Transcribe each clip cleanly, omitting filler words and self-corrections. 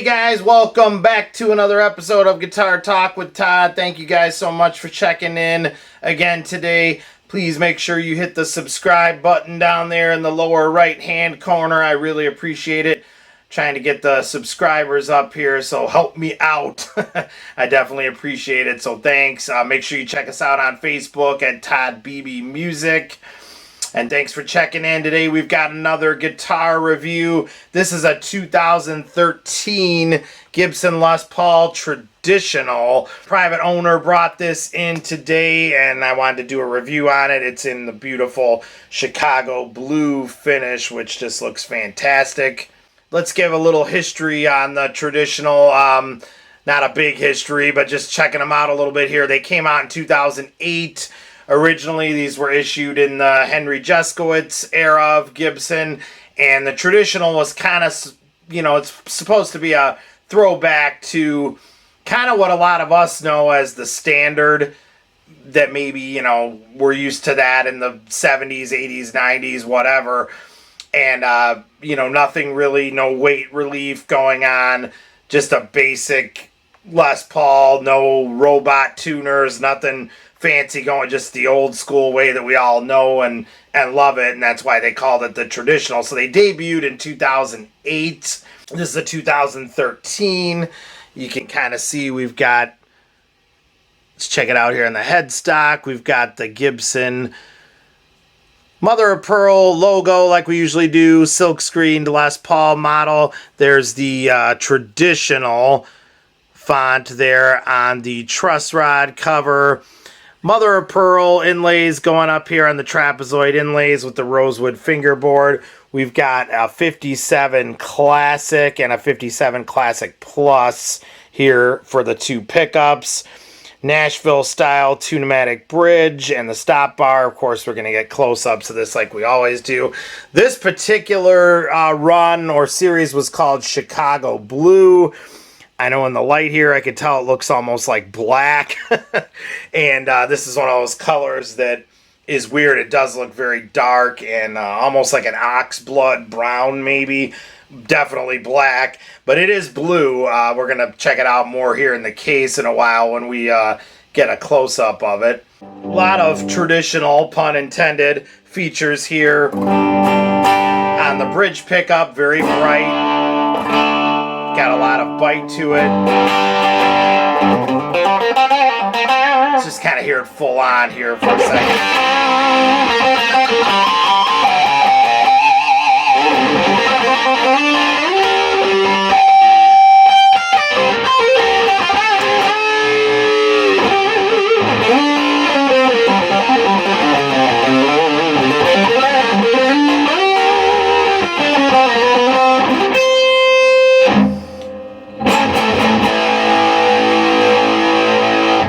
Hey guys, welcome back to another episode of Guitar Talk with Todd. Thank you guys so much for checking in again today. Please make sure you hit the subscribe button down there in the lower right hand corner. I really appreciate it. Trying to get the subscribers up here, so help me out. I definitely appreciate it, so thanks. Make sure you check us out on Facebook at Todd Beebe Music. And thanks for checking in. Today we've got another guitar review. This is a 2013 Gibson Les Paul Traditional. Private owner brought this in today and I wanted to do a review on it. It's in the beautiful Chicago blue finish, which just looks fantastic. Let's give a little history on the Traditional. Not a big history, but just checking them out a little bit here. They came out in 2008. Originally, these were issued in the Henry Jeskowitz era of Gibson, and the Traditional was kind of, you know, it's supposed to be a throwback to kind of what a lot of us know as the standard, that maybe, you know, we're used to that in the 70s, 80s, 90s, whatever, and, you know, nothing really, no weight relief going on, just a basic Les Paul, no robot tuners, nothing fancy going, just the old school way that we all know and love it, and that's why they called it the Traditional. So they debuted in 2008. This is a 2013. You can kind of see we've got, let's check it out here in the headstock. We've got the Gibson mother of pearl logo like we usually do, silk screened Les Paul model. There's the Traditional font there on the truss rod cover. Mother of pearl inlays going up here on the trapezoid inlays with the rosewood fingerboard. We've got a 57 Classic and a 57 Classic Plus here for the two pickups. Nashville style 2-pneumatic bridge and the stop bar. Of course, we're going to get close-ups of this like we always do. This particular run or series was called Chicago Blue. I know in the light here, I can tell it looks almost like black. And this is one of those colors that is weird. It does look very dark and almost like an ox blood brown, maybe. Definitely black, but it is blue. We're going to check it out more here in the case in a while when we get a close-up of it. A lot of Traditional, pun intended, features here on the bridge pickup. Very bright. Got a lot of bite to it. Let's just kind of hear it full on here for a second.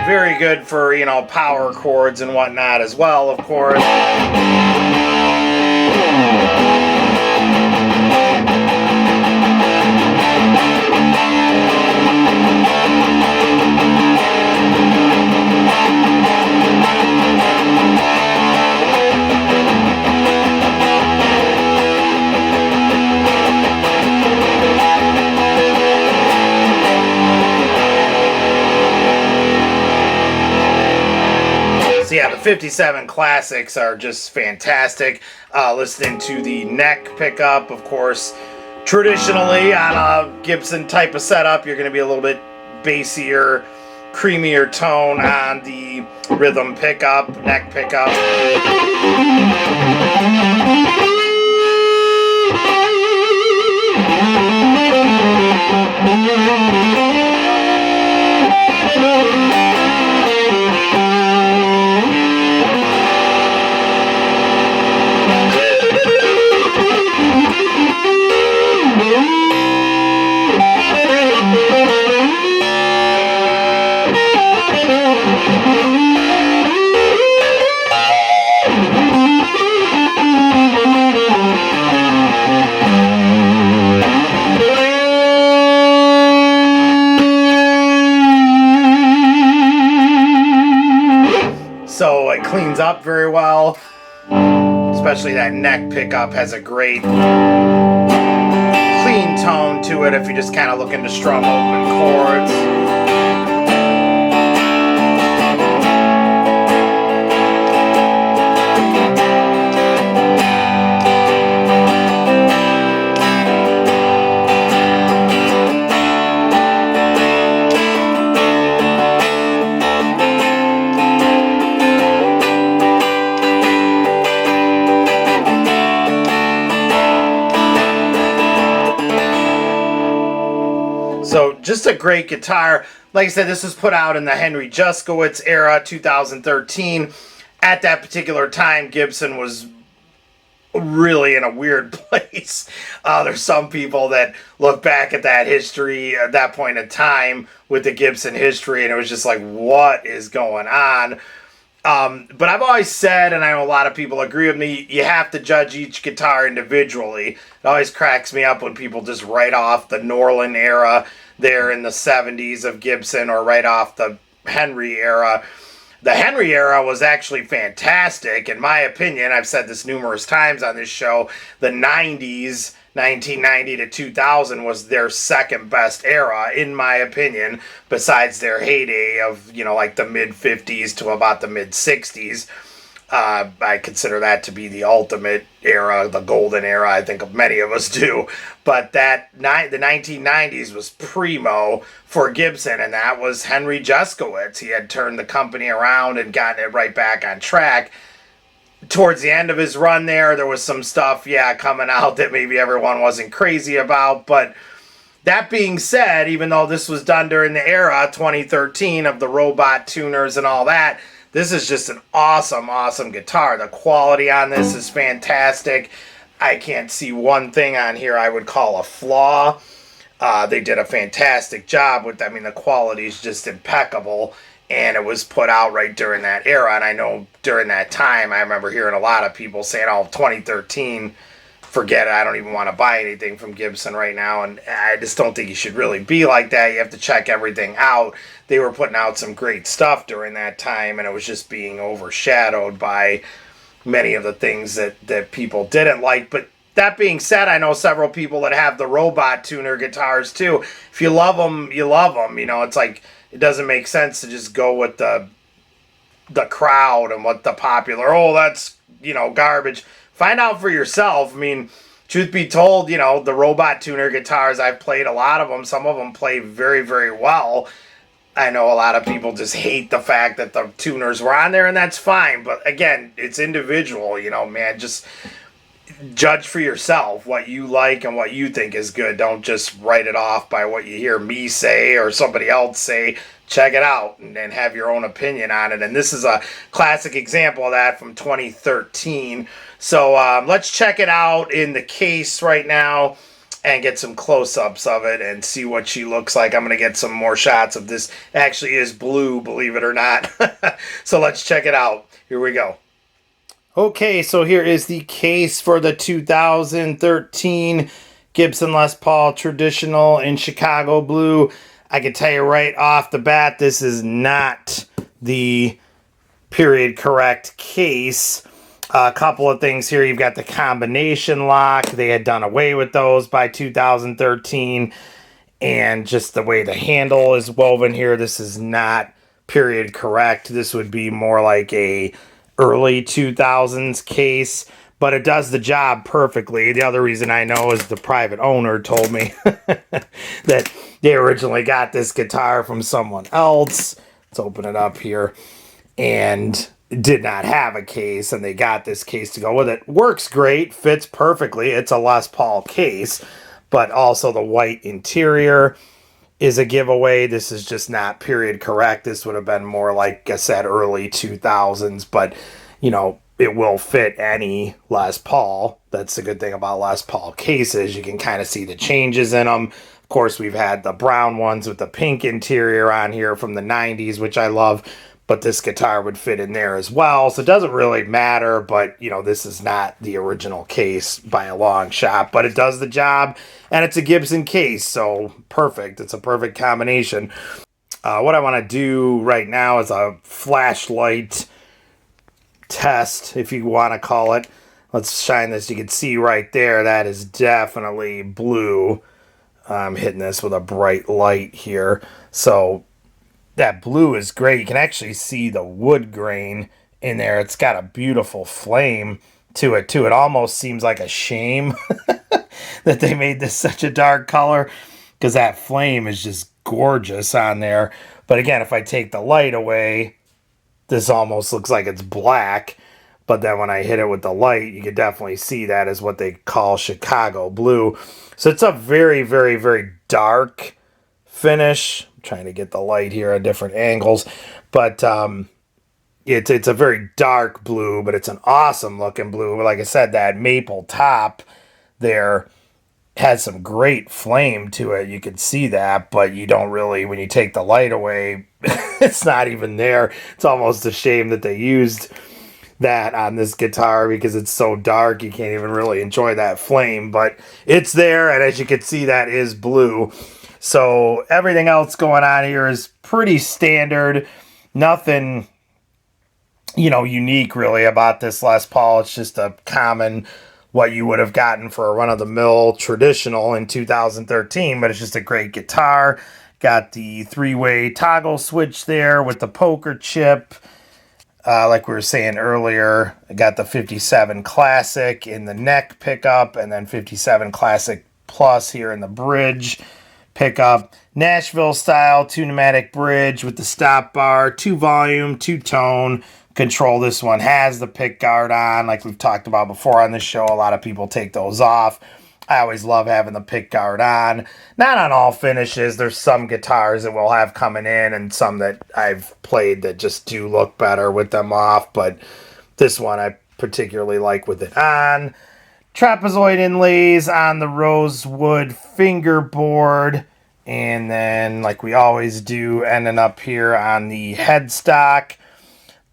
Very good for, you know, power chords and whatnot as well, of course. So yeah, the 57 Classics are just fantastic. Listening to the neck pickup, of course, traditionally on a Gibson type of setup, you're going to be a little bit bassier, creamier tone on the rhythm pickup, neck pickup. So it cleans up very well, especially that neck pickup has a great clean clean tone to it if you're just kind of looking to strum open chords. So just a great guitar. Like I said, this was put out in the Henry Juskowitz era, 2013. At that particular time, Gibson was really in a weird place. There's some people that look back at that history, at that point in time with the Gibson history, and it was just like, what is going on? But I've always said, and I know a lot of people agree with me, you have to judge each guitar individually. It always cracks me up when people just write off the Norland era there in the 70s of Gibson, or write off the Henry era. The Henry era was actually fantastic, in my opinion. I've said this numerous times on this show. The 90s, 1990 to 2000, was their second best era, in my opinion, besides their heyday of, you know, like the mid-50s to about the mid-60s. I consider that to be the ultimate era, the golden era. I think many of us do. But the 1990s was primo for Gibson, and that was Henry Juskowitz. He had turned the company around and gotten it right back on track. Towards the end of his run there was some stuff, coming out that maybe everyone wasn't crazy about. But that being said, even though this was done during the era, 2013, of the robot tuners and all that, this is just an awesome, awesome guitar. The quality on this is fantastic. I can't see one thing on here I would call a flaw. They did a fantastic job with, the quality is just impeccable. And it was put out right during that era. And I know during that time, I remember hearing a lot of people saying, 2013, forget it. I don't even want to buy anything from Gibson right now. And I just don't think you should really be like that. You have to check everything out. They were putting out some great stuff during that time, and it was just being overshadowed by many of the things that people didn't like. But that being said, I know several people that have the robot tuner guitars too. If you love them, you love them. It's like, it doesn't make sense to just go with the crowd and what the popular, that's, garbage. Find out for yourself. Truth be told, the robot tuner guitars, I've played a lot of them. Some of them play very, very well. I know a lot of people just hate the fact that the tuners were on there, and that's fine. But again, it's individual, just judge for yourself what you like and what you think is good. Don't just write it off by what you hear me say or somebody else say. Check it out and have your own opinion on it. And this is a classic example of that from 2013. So let's check it out in the case right now and get some close-ups of it and see what she looks like. I'm going to get some more shots of this. Actually is blue, believe it or not. So let's check it out. Here we go. Okay, so here is the case for the 2013 Gibson Les Paul Traditional in Chicago Blue. I can tell you right off the bat, this is not the period correct case. A couple of things here. You've got the combination lock. They had done away with those by 2013. And just the way the handle is woven here, this is not period correct. This would be more like a early 2000s case, but it does the job perfectly. The other reason I know is the private owner told me that they originally got this guitar from someone else. Let's open it up here. And did not have a case, and they got this case to go with it. Works great, fits perfectly. It's a Les Paul case, but also the white interior is a giveaway. This is just not period correct. This would have been more, like I said, early 2000s, but it will fit any Les Paul. That's the good thing about Les Paul cases. You can kind of see the changes in them. Of course, we've had the brown ones with the pink interior on here from the 90s, which I love, but this guitar would fit in there as well. So it doesn't really matter, but this is not the original case by a long shot, but it does the job, and it's a Gibson case, so perfect. It's a perfect combination. What I want to do right now is a flashlight test, if you want to call it. Let's shine this. You can see right there, that is definitely blue. I'm hitting this with a bright light here. So that blue is great. You can actually see the wood grain in there. It's got a beautiful flame to it too. It almost seems like a shame that they made this such a dark color, because that flame is just gorgeous on there. But again, if I take the light away, this almost looks like it's black. But then when I hit it with the light, you can definitely see that is what they call Chicago blue. So it's a very, very, very dark finish. I'm trying to get the light here at different angles. But it's a very dark blue, but it's an awesome looking blue. But like I said, that maple top there has some great flame to it. You can see that, but you don't really, when you take the light away, it's not even there. It's almost a shame that they used that on this guitar, because it's so dark you can't even really enjoy that flame, but it's there, and as you can see, that is blue. So everything else going on here is pretty standard. Nothing, unique really about this Les Paul. It's just a common, what you would have gotten for a run-of-the-mill traditional in 2013, but it's just a great guitar. Got the 3-way toggle switch there with the poker chip. Like we were saying earlier, I got the 57 Classic in the neck pickup, and then 57 Classic Plus here in the bridge pickup. Nashville style 2-pneumatic bridge with the stop bar, 2-volume, 2-tone control. This one has the pick guard on, like we've talked about before on this show. A lot of people take those off. I always love having the pick guard on. Not on all finishes. There's some guitars that we'll have coming in, and some that I've played that just do look better with them off, but this one I particularly like with it on. Trapezoid inlays on the rosewood fingerboard, and then, like we always do, ending up here on the headstock.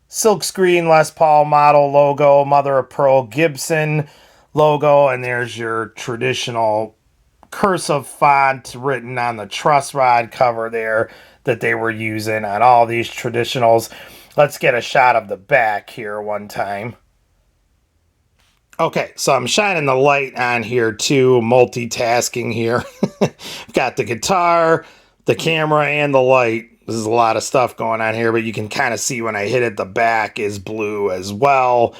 Silkscreen Les Paul model logo, mother of pearl Gibson logo, and there's your traditional cursive font written on the truss rod cover there that they were using on all these traditionals. Let's get a shot of the back here one time. Okay, so I'm shining the light on here too, multitasking here. I've got the guitar, the camera, and the light. This is a lot of stuff going on here, but you can kind of see when I hit it, the back is blue as well.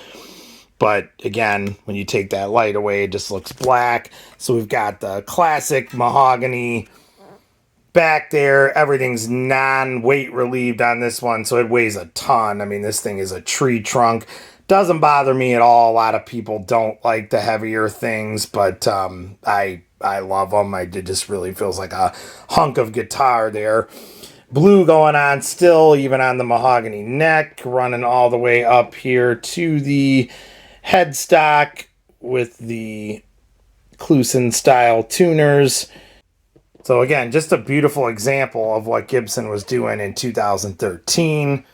But again, when you take that light away, it just looks black. So we've got the classic mahogany back there. Everything's non-weight relieved on this one, so it weighs a ton. I mean, this thing is a tree trunk. Doesn't bother me at all. A lot of people don't like the heavier things, but I love them. It just really feels like a hunk of guitar there. Blue going on still, even on the mahogany neck, running all the way up here to the headstock with the Kluson style tuners. So again, just a beautiful example of what Gibson was doing in 2013.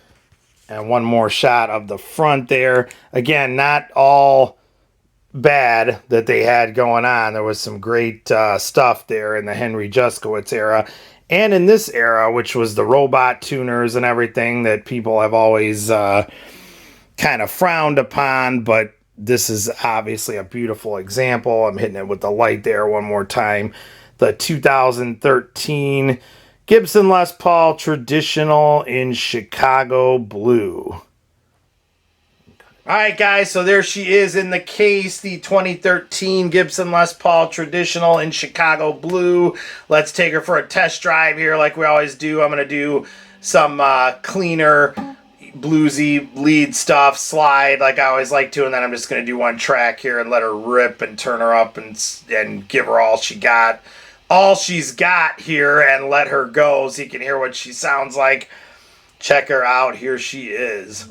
And one more shot of the front there. Again, not all bad that they had going on. There was some great stuff there in the Henry Juskowitz era. And in this era, which was the robot tuners and everything that people have always kind of frowned upon, but this is obviously a beautiful example. I'm hitting it with the light there one more time. The 2013 Gibson Les Paul Traditional in Chicago Blue. Alright guys, so there she is in the case, the 2013 Gibson Les Paul Traditional in Chicago Blue. Let's take her for a test drive here like we always do. I'm going to do some cleaner, bluesy lead stuff, slide like I always like to, and then I'm just going to do one track here and let her rip and turn her up and give her all she got. All she's got here, and let her go so you can hear what she sounds like. Check her out. Here she is.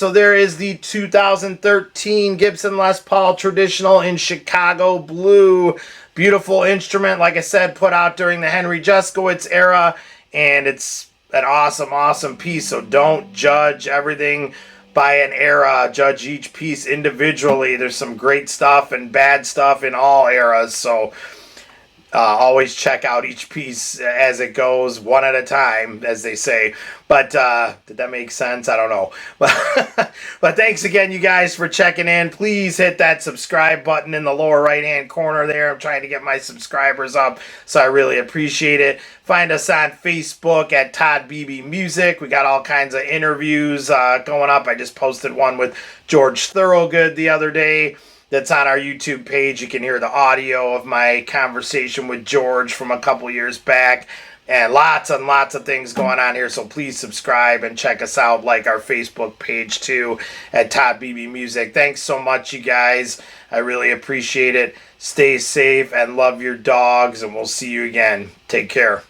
so there is the 2013 Gibson Les Paul Traditional in Chicago Blue. Beautiful instrument, like I said, put out during the Henry Jeskowitz era, and it's an awesome piece. So don't judge everything by an era. Judge each piece individually. There's some great stuff and bad stuff in all eras, so always check out each piece as it goes, one at a time, as they say. But did that make sense? I don't know. But thanks again, you guys, for checking in. Please hit that subscribe button in the lower right-hand corner there. I'm trying to get my subscribers up, so I really appreciate it. Find us on Facebook at Todd Beebe Music. We got all kinds of interviews going up. I just posted one with George Thorogood the other day. That's on our YouTube page. You can hear the audio of my conversation with George from a couple years back. And lots of things going on here. So please subscribe and check us out. Like our Facebook page too at Todd Beebe Music. Thanks so much, you guys. I really appreciate it. Stay safe and love your dogs. And we'll see you again. Take care.